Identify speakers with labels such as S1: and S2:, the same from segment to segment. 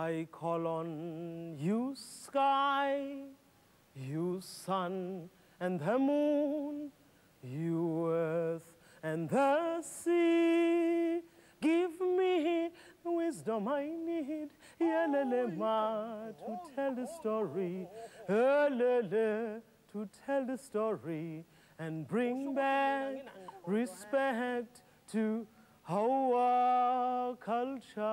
S1: I call on you, sky, you sun and the moon, you earth and the sea. Give me the wisdom I need, yelele to tell the story, to tell the story, and bring back respect to our culture.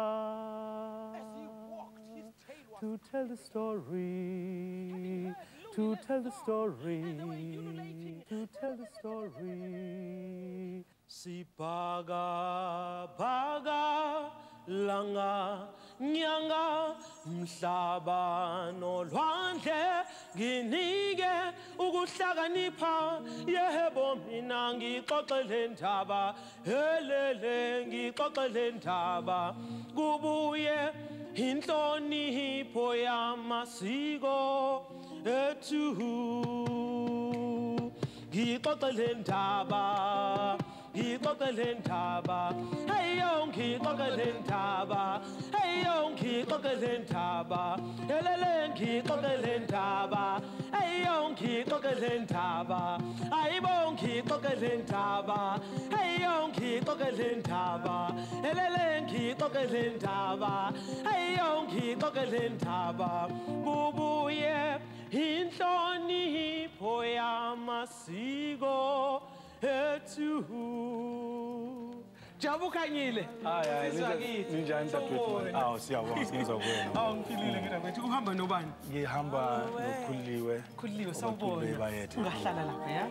S1: To tell the story, to tell the story, to tell the story. Si baga baga langa nyanga mhlaba nolwandle nginike ukuhlakanipha yebo mina ngixoxele ndaba helele ngixoxele ndaba kubuye inhlonipho yamasiko ethu ngixoxele ndaba ngixoxele ndaba hey yo ngixoxele ndaba hey yo ngixoxele ndaba helele ngixoxele ndaba hey yo ngixoxele ndaba ayibo ngixoxele ndaba hey yo ngixoxele ndaba helele ngixoxele ndaba hey yo ngixoxele ndaba kubuye inhlonipho yamasiko ethu. Jabu Khanyile.
S2: Hayi, ninjani dadewethu? Awu siyabonga sizwa kuwena.
S1: Awu ngiphilile ngidabethu. Uhamba nobani?
S2: Ngihamba noKhuliwe.
S1: Khuliwe sawubona. Ungahlala lapha ya?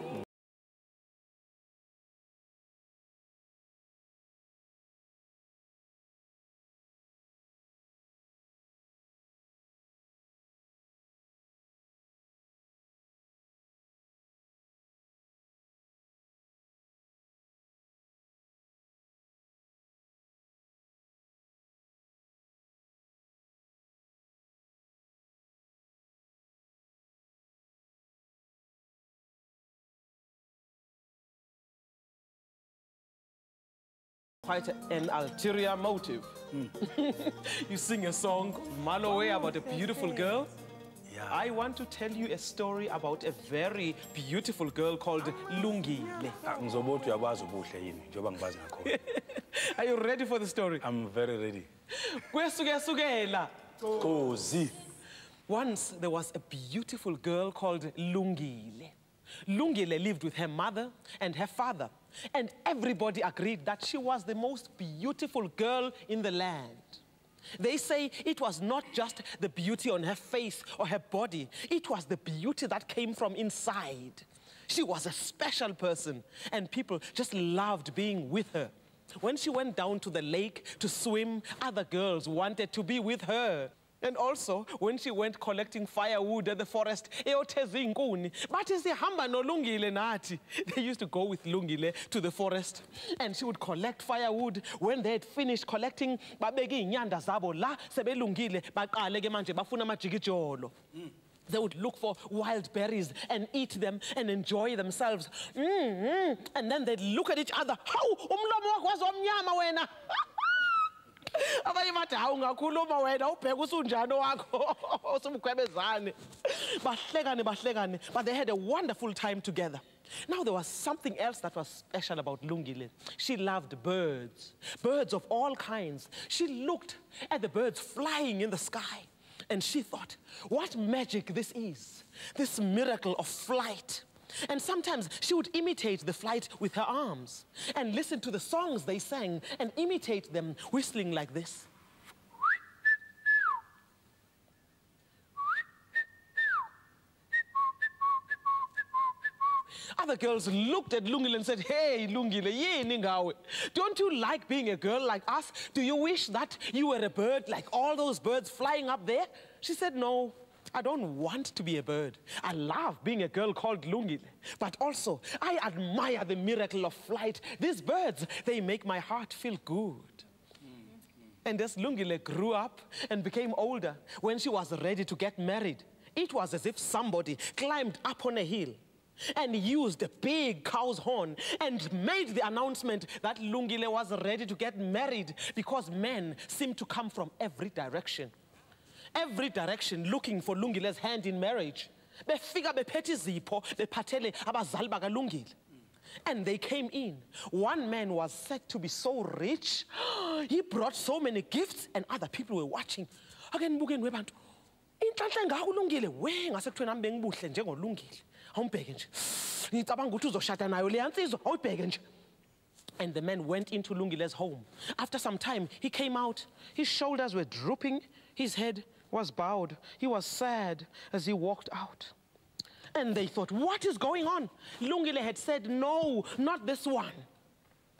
S1: Quite an ulterior motive. You sing a song, Malowe, about a beautiful girl.
S2: Yeah.
S1: I want to tell you a story about a very beautiful girl called Lungile.
S2: Ngizobothi uyakwazi ubuhle yini njengoba ngibazi ngakho.
S1: Are you ready for the story?
S2: I'm very ready.
S1: Kwesukela.
S2: Kozi.
S1: Once there was a beautiful girl called Lungile. Lungile lived with her mother and her father, and everybody agreed that she was the most beautiful girl in the land. They say it was not just the beauty on her face or her body, it was the beauty that came from inside. She was a special person, and people just loved being with her. When she went down to the lake to swim, other girls wanted to be with her. And also, when she went collecting firewood at the forest, they used to go with Lungile to the forest, and she would collect firewood. When they had finished collecting, they would look for wild berries and eat them and enjoy themselves. And then they'd look at each other. But they had a wonderful time together. Now there was something else that was special about Lungile. She loved birds, birds of all kinds. She looked at the birds flying in the sky, and she thought, what magic this is, this miracle of flight. And sometimes she would imitate the flight with her arms and listen to the songs they sang and imitate them whistling like this. Other girls looked at Lungile and said, hey, Lungile, don't you like being a girl like us? Do you wish that you were a bird like all those birds flying up there? She said, no. I don't want to be a bird. I love being a girl called Lungile. But also, I admire the miracle of flight. These birds, they make my heart feel good. And as Lungile grew up and became older, when she was ready to get married, it was as if somebody climbed up on a hill and used a big cow's horn and made the announcement that Lungile was ready to get married because men seemed to come from every direction. every direction looking for Lungile's hand in marriage. Befika bephethe izipho bephathele abazali bakaLungile. And they came in. One man was said to be so rich. He brought so many gifts and other people were watching. Again, bukeni webantu. Inhlanhla engaka uLungile we ngasekuthiweni ami bengibuhle njengoLungile. Awumbheke nje. Ngicabanga ukuthi uzoshada nayo le yansizwa awubheke nje. And the man went into Lungile's home. After some time, he came out. His shoulders were drooping. His head was bowed. He was sad as he walked out. And they thought, what is going on? Lungile had said, no, not this one.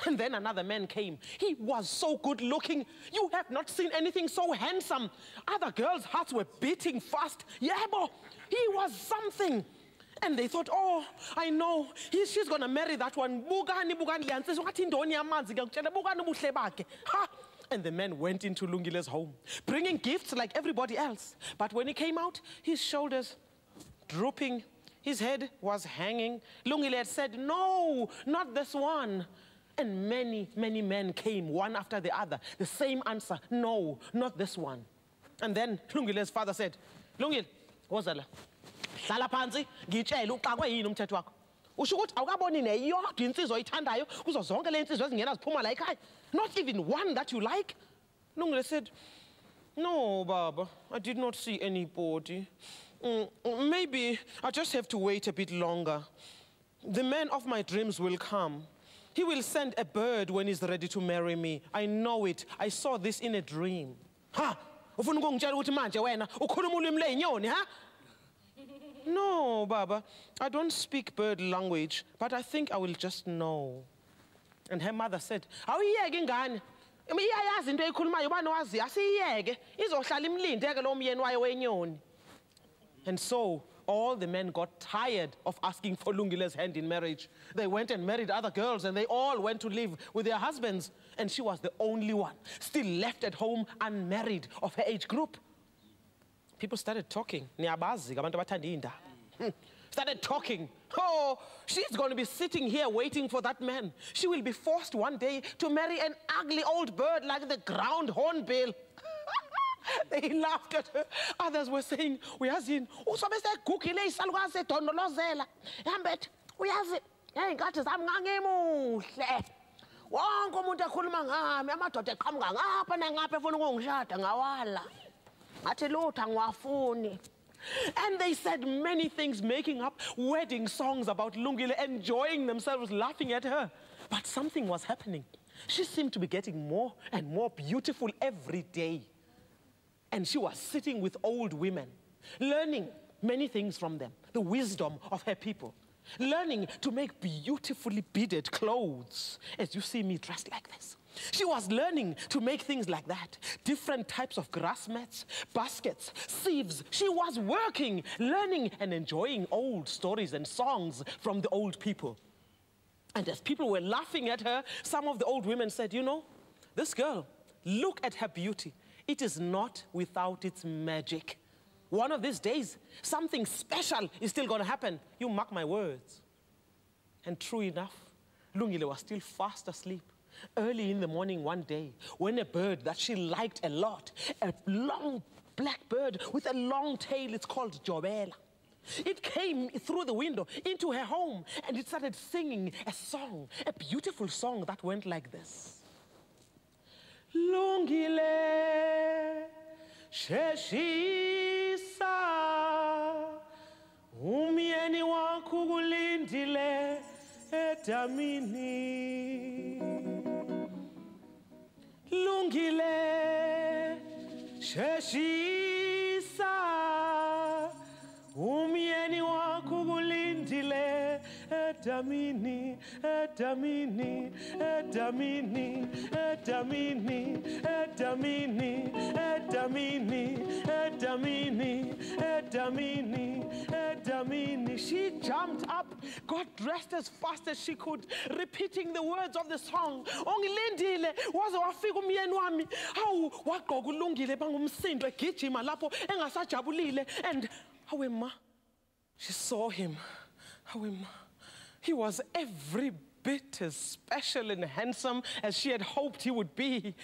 S1: And then another man came. He was so good looking. You have not seen anything so handsome. Other girls' hearts were beating fast. Yebo, he was something. And they thought, oh, I know, she's going to marry that one. And the man went into Lungile's home, bringing gifts like everybody else. But when he came out, his shoulders drooping, his head was hanging. Lungile had said, no, not this one. And many, many men came, one after the other. The same answer, no, not this one. And then Lungile's father said, Lungile, wozala, hlala phansi, ngitshela uxakwe yini umthetho wakho. Usho ukuthi awukaboni neyodwa insizwa oyithandayo kuzo zonke le insizwa ezingena ziphuma la ekhaya. Not even one that you like. Lungile said, no, Baba, I did not see anybody. Maybe I just have to wait a bit longer. The man of my dreams will come. He will send a bird when he's ready to marry me. I know it. I saw this in a dream. Ha! Ufuna ukungitshela ukuthi manje wena ukhuluma ulimi lezinyoni, ha? No, Baba. I don't speak bird language, but I think I will just know. And her mother said, awuyiyeke ingane. Iyayazi into eyikhulumayo ubani wazi asiyiyeke. Izohlala imlindeke lo myeni wayo wenyoni. And so all the men got tired of asking for Lungile's hand in marriage. They went and married other girls, and they all went to live with their husbands. And she was the only one still left at home, unmarried, of her age group. People started talking. Started talking. Oh, she's going to be sitting here waiting for that man. She will be forced one day to marry an ugly old bird like the ground hornbill. They laughed at her. Others were saying, uyazini, usobe segugile isalukazi sedondolozela. Yambethe, uyazi, ngey'nkathi zami ngangimuhle. Wonke umuntu ekhuluma ngami, amadoda eqhamuka ngapha nangapha efuna ukungishada ngawala. Ngathi lutho angiwafuni. And they said many things, making up wedding songs about Lungile, enjoying themselves, laughing at her. But something was happening. She seemed to be getting more and more beautiful every day. And she was sitting with old women, learning many things from them, the wisdom of her people, learning to make beautifully beaded clothes, as you see me dressed like this. She was learning to make things like that, different types of grass mats, baskets, sieves. She was working, learning and enjoying old stories and songs from the old people. And as people were laughing at her, some of the old women said, you know, this girl, look at her beauty. It is not without its magic. One of these days, something special is still going to happen. You mark my words. And true enough, Lungile was still fast asleep. Early in the morning one day, when a bird that she liked a lot, a long black bird with a long tail, it's called Jobela. It came through the window into her home, and it started singing a song, a beautiful song that went like this. Lungile, sheshisa, umyeni wakho kulindile edamini. Lungile, sheshisa, umyeni wakho kulindile edamini, edamini, edamini, edamini, edamini, edamini, edamini, edamini, edamini. She jumped up, got dressed as fast as she could, repeating the words of the song. Ongilindile, waze wafika umyeni wami. Hawu, wagqoka uLungile bangumsindo egijima lapho engasajabulile. And Awema, she saw him. Awema, he was every bit as special and handsome as she had hoped he would be.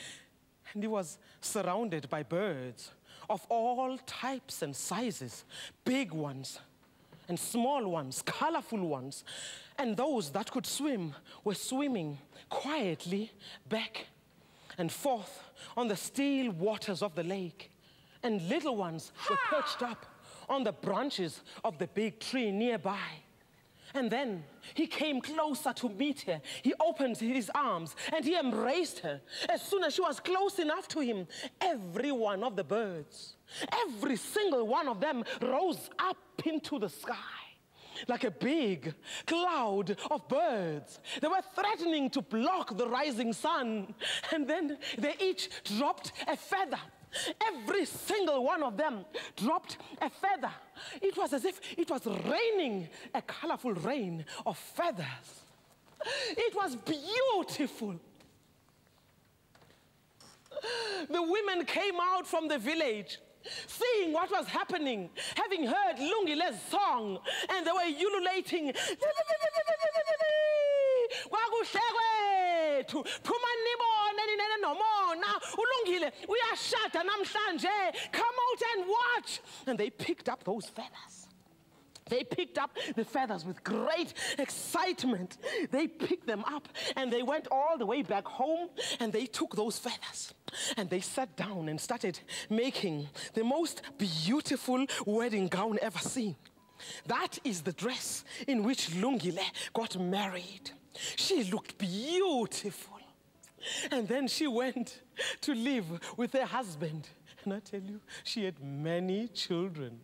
S1: And he was surrounded by birds, of all types and sizes, big ones and small ones, colorful ones. And those that could swim were swimming quietly back and forth on the still waters of the lake. And little ones were perched up on the branches of the big tree nearby. And then he came closer to meet her. He opened his arms and he embraced her. As soon as she was close enough to him, every one of the birds, every single one of them rose up into the sky like a big cloud of birds. They were threatening to block the rising sun. And then they each dropped a feather. Every single one of them dropped a feather. It was as if it was raining a colorful rain of feathers. It was beautiful. The women came out from the village, seeing what was happening, having heard Lungile's song, and they were ululating. Come out and watch. And they picked up those feathers. They picked up the feathers with great excitement. They picked them up and they went all the way back home and they took those feathers and they sat down and started making the most beautiful wedding gown ever seen. That is the dress in which Lungile got married. She looked beautiful. And then she went to live with her husband. And I tell you, she had many children.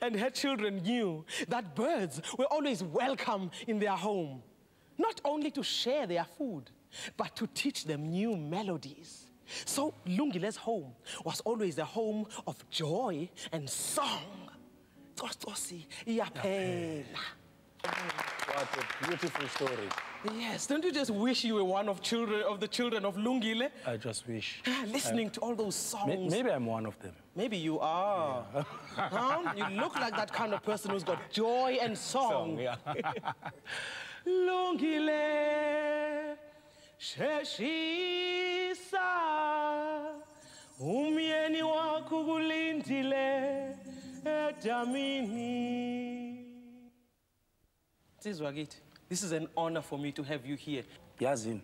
S1: And her children knew that birds were always welcome in their home, not only to share their food, but to teach them new melodies. So Lungile's home was always a home of joy and song.
S3: What a beautiful story.
S1: Yes, don't you just wish you were one of the children of Lungile?
S3: I just wish.
S1: Listening to all those songs.
S3: Maybe I'm one of them.
S1: Maybe you are. Yeah. Huh? You look like that kind of person who's got joy and song.
S3: Yeah.
S1: Lungile sheshisa umyeni wakukulindile edamini. This is an honor for me to have you here.
S3: Yazini,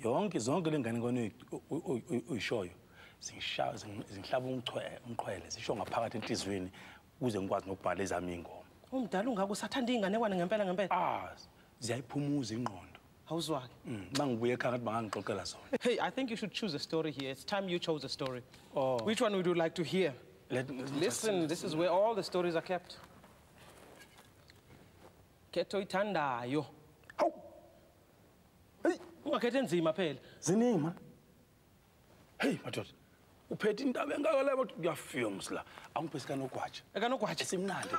S3: zonke lengane ngone uyishoyo zingihlaba umchwele zisho ngaphakathi enhlizweni ukuze ngikwazi nokubhala ezami ingoma.
S1: Umdala ungako sathanda inganekwane ngempela.
S3: Ziyayiphumuza ingqondo.
S1: Awuzwaki?
S3: Mangibuye ekhaya ngathi bangangixoxela zona.
S1: Hey, I think you should choose a story here. It's time you chose a story.
S3: Oh.
S1: Which one would you like to hear? Listen, this is where all the stories are kept. Keto ithandayo.
S3: Hawu. Hey,
S1: ungakhethe nzima phela.
S3: Ziningi man. Hey, madoda. Uphethe indaba engakala bathi kuyafika msla. Angiphe sikanogwaja.
S1: Ekanogwaja
S3: simnandi.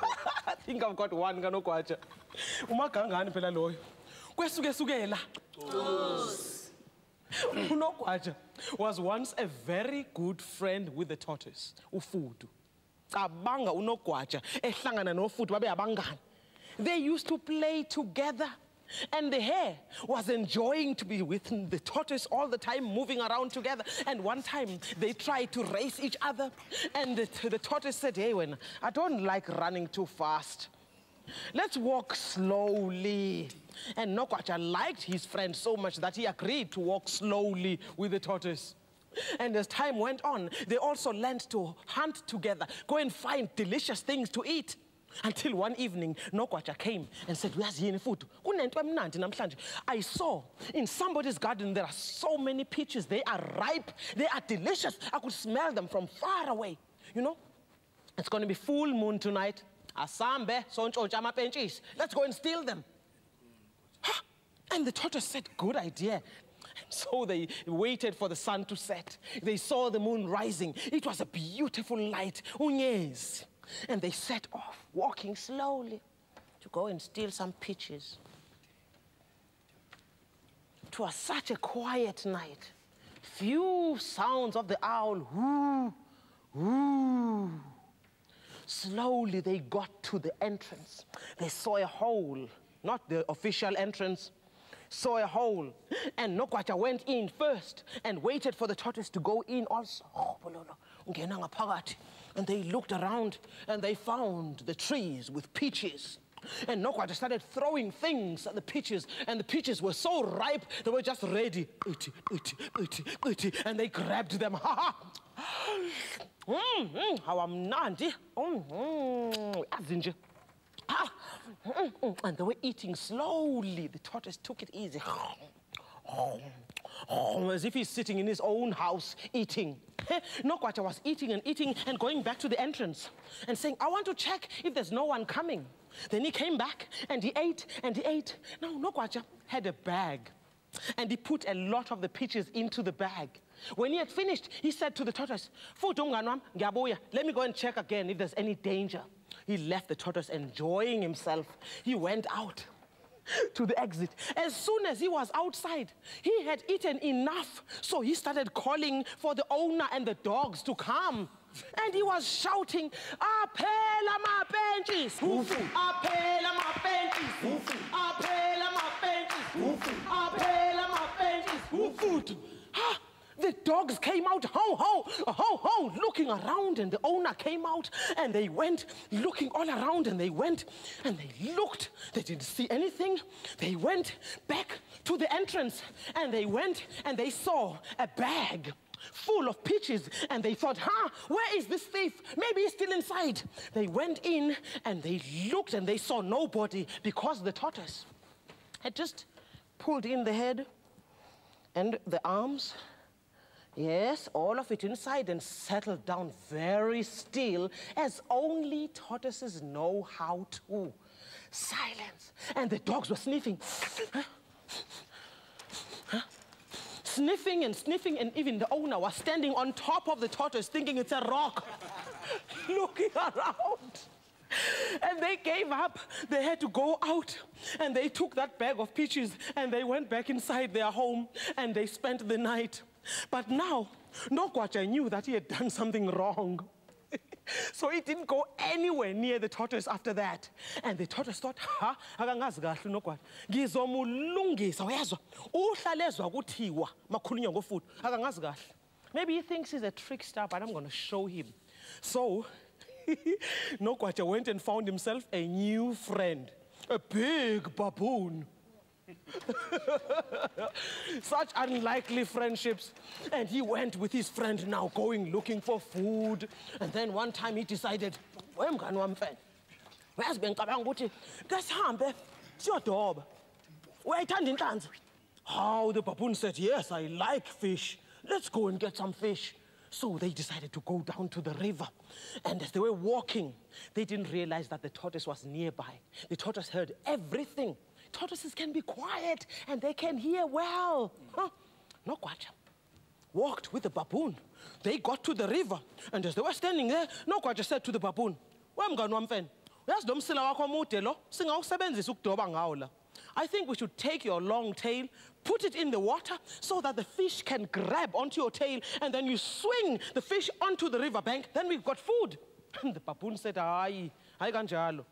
S1: I think I've got one kanogwaja. Umagangani phela loyo. Kwesukela. Unogwaja was once a very good friend with the tortoise, ufudu. Cabanga unogwaja ehlangana nofudu babe abangani. They used to play together. And the hare was enjoying to be with the tortoise all the time, moving around together. And one time, they tried to race each other. And the tortoise said, hey, I don't like running too fast. Let's walk slowly. And Nogwaja liked his friend so much that he agreed to walk slowly with the tortoise. And as time went on, they also learned to hunt together, go and find delicious things to eat. Until one evening, Nogwaja came and said, I saw in somebody's garden there are so many peaches. They are ripe. They are delicious. I could smell them from far away. You know, it's going to be full moon tonight. Let's go and steal them. And the tortoise said, good idea. And so they waited for the sun to set. They saw the moon rising. It was a beautiful light. Unyezi. And they set off, walking slowly, to go and steal some peaches. It was such a quiet night. Few sounds of the owl, whoo, whoo. Slowly they got to the entrance. They saw a hole, not the official entrance, saw a hole. And Nogwaja went in first and waited for the tortoise to go in also. ngena ngaphakathi. And they looked around and they found the trees with peaches. And NOGWAJA started throwing things at the peaches, and the peaches were so ripe, they were just ready. And they grabbed them. How I'm nandy. And they were eating slowly. The tortoise took it easy. As if he's sitting in his own house eating. NOGWAJA was eating and going back to the entrance and saying, I want to check if there's no one coming. Then he came back and he ate and he ate. Now NOGWAJA had a bag and he put a lot of the peaches into the bag. When he had finished, he said to the tortoise, let me go and check again if there's any danger. He left the tortoise enjoying himself. He went out to the exit. As soon as he was outside, he had eaten enough. So he started calling for the owner and the dogs to come. And he was shouting, Apela ma benches! Apela ma benches! Apela ma benches! Apela ma benches! The dogs came out, ho, ho, ho, ho, looking around, and the owner came out, and they went looking all around, and they went, and they looked. They didn't see anything. They went back to the entrance, and they went, and they saw a bag full of peaches, and they thought, where is this thief? Maybe he's still inside. They went in, and they looked, and they saw nobody, because the tortoise had just pulled in the head and the arms. Yes, all of it inside, and settled down very still, as only tortoises know how to. Silence. And the dogs were sniffing. Sniffing and sniffing, and even the owner was standing on top of the tortoise thinking it's a rock, looking around. And they gave up. They had to go out, and they took that bag of peaches, and they went back inside their home, and they spent the night. But now, NOGWAJA knew that he had done something wrong. So he didn't go anywhere near the tortoise after that. And the tortoise thought, akangazi kahle NOGWAJA. Ngizomulungisa, uyezwa. Uhlalezwa kuthiwa makhulunywa ngofuthi. Akangazi kahle. Maybe he thinks he's a trickster, but I'm going to show him. So NOGWAJA went and found himself a new friend, a big baboon. Such unlikely friendships. And he went with his friend now, going looking for food. And then one time he decided, how the baboon said, yes, I like fish. Let's go and get some fish. So they decided to go down to the river. And as they were walking, they didn't realize that the tortoise was nearby. The tortoise heard everything. Tortoises can be quiet and they can hear well. NOGWAJA walked with the baboon. They got to the river, and as they were standing there, NOGWAJA said to the baboon, I think we should take your long tail, put it in the water so that the fish can grab onto your tail, and then you swing the fish onto the riverbank, then we've got food. And the baboon said, hayi kanjalo.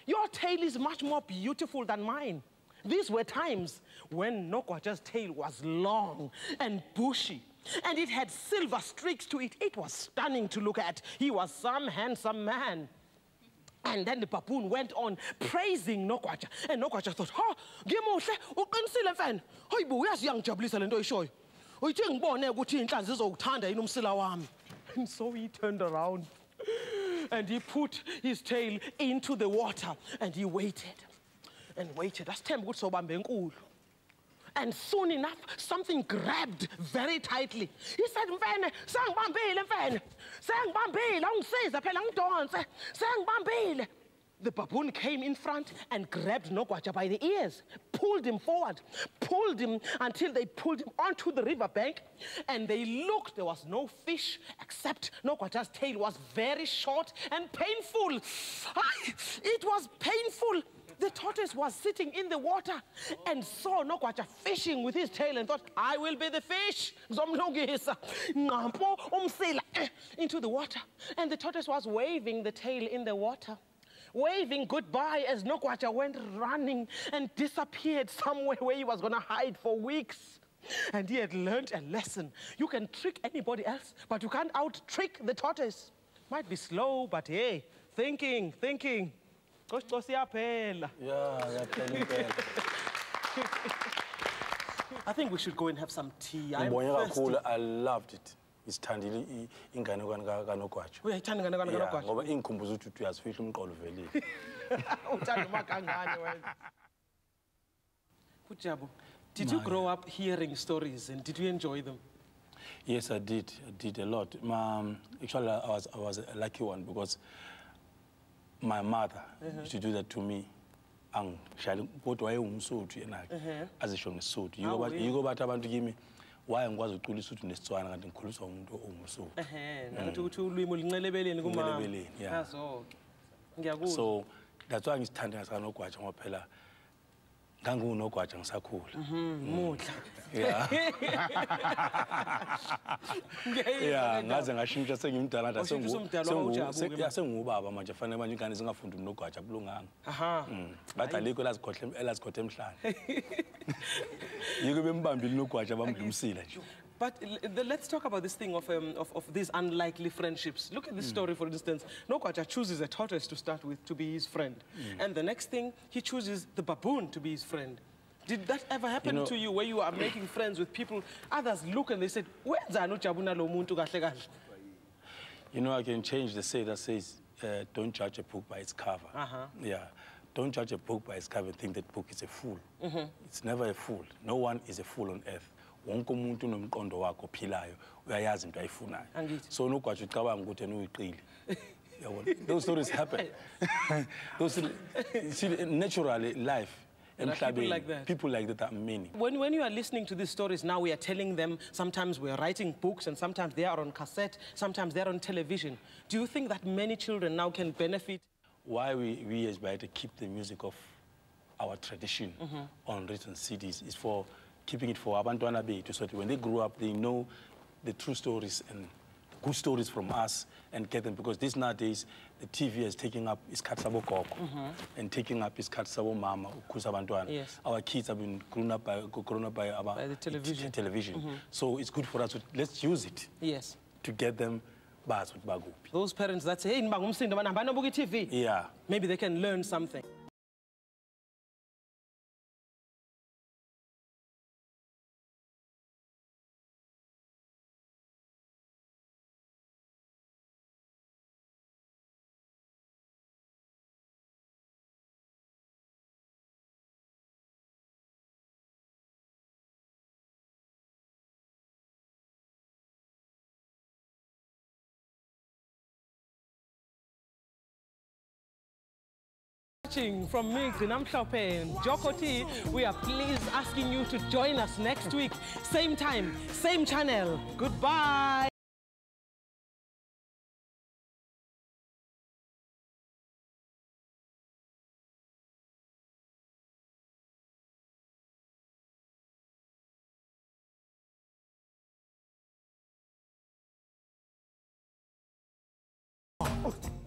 S1: Your tail is much more beautiful than mine. These were times when NOGWAJA's tail was long and bushy, and it had silver streaks to it. It was stunning to look at. He was some handsome man. And then the baboon went on praising NOGWAJA. And NOGWAJA thought, ngimuhle, uqinisile mfana. Hayibo, uyazi iyangijabulisa lento oyishoyo. Uyithe ngibone ukuthi inhlanzi izowuthanda yini umsila wami. And so he turned around and he put his tail into the water and he waited and waited. And soon enough, something grabbed very tightly. He said, mfene, sangibambile mfene. Sangibambile, ungisiza phela ngidonse. Sangibambile. The baboon came in front and grabbed NOGWAJA by the ears, pulled him forward, pulled him until they pulled him onto the riverbank, and they looked. There was no fish except NOGWAJA's tail was very short and painful. It was painful. The tortoise was sitting in the water and saw NOGWAJA fishing with his tail and thought, I will be the fish. Into the water. And the tortoise was waving the tail in the water, waving goodbye as NOGWAJA went running and disappeared somewhere where he was going to hide for weeks. And he had learned a lesson. You can trick anybody else, but you can't out-trick the tortoise. Might be slow, but hey, thinking.
S3: Yeah,
S1: I think we should go and have some tea. I'm
S3: Ngibonge
S1: thirsty.
S3: kakhulu, I loved it. Isithandile ingane kaNogwaja.
S1: Uyayithanda ingane kaNogwaja?
S3: Ngoba ingikhumbuza ukuthi uyazifihla umqolo uvelile.
S1: Uthanda umakangane wena. Jabu, did you grow up hearing stories and did you enjoy them?
S3: Yes, I did. I did a lot. Actually, I was a lucky one because my mother used to do that to me. Kodwa wayengumSuthu yena azisho ngeSuthu. Yiko bathi abantu kimi why ngikwazi ukucula iSuthu neSitswana kanti ngikhuliswa umuntu ongumSuthu.
S1: Nathi uthi ulwimi lincelebeleni kumama.
S3: Yeah.
S1: Ngiyakuzwa.
S3: So that's why ngithanda ngasanogwaja ngoba phela ngangunogwaja ngisakhula.
S1: Mudla.
S3: Yeah. Yeah, ngaze ngashintsha sengimdala sengubaba manje fanele manje ingane zingafundi unogwaja kulunganga. Bathi alikho elazikhohle emhlanje. Yiko bembambile unogwaja bamdlumisile nje.
S1: But let's talk about this thing of these unlikely friendships. Look at this story, for instance. Nogwaja chooses a tortoise to start with to be his friend. And the next thing, he chooses the baboon to be his friend. Did that ever happen to you, where you are making friends with people, others look and they said, wenzani uJabu nalo muntu kahle kahle?
S3: You know, I can change the say that says, don't judge a book by its cover. Yeah. Don't judge a book by its cover and think that book is a fool. It's never a fool. No one is a fool on earth. Wonke umuntu unomqondo wakhe ophilayo uyayazi into ayifunayo. So nogwaja ucabanga ukuthi uyiqile. Those stories happen. Naturally, life. People like that are many.
S1: When you are listening to these stories now, we are telling them, sometimes we are writing books and sometimes they are on cassette, sometimes they are on television. Do you think that many children now can benefit?
S3: Why we as Baita keep the music of our tradition on written CDs is for keeping it for abantwana bethu, so that when they grow up, they know the true stories and good stories from us and get them, because this nowadays, the TV is taking up isikhathi sabo gogo and taking up isikhathi sabo mama ukukhuza abantwana.
S1: Yes.
S3: Our kids have been grown up by
S1: the television.
S3: So it's good for us to, let's use it.
S1: Yes.
S3: To get them bazi ukuthi bakuphi.
S1: Those parents that say, hey, ngibangumsindo bana hamba nobuka iTV.
S3: Yeah.
S1: Maybe they can learn something. From me, Gcina and Jokoti, we are pleased asking you to join us next week. Same time, same channel. Goodbye. Oh.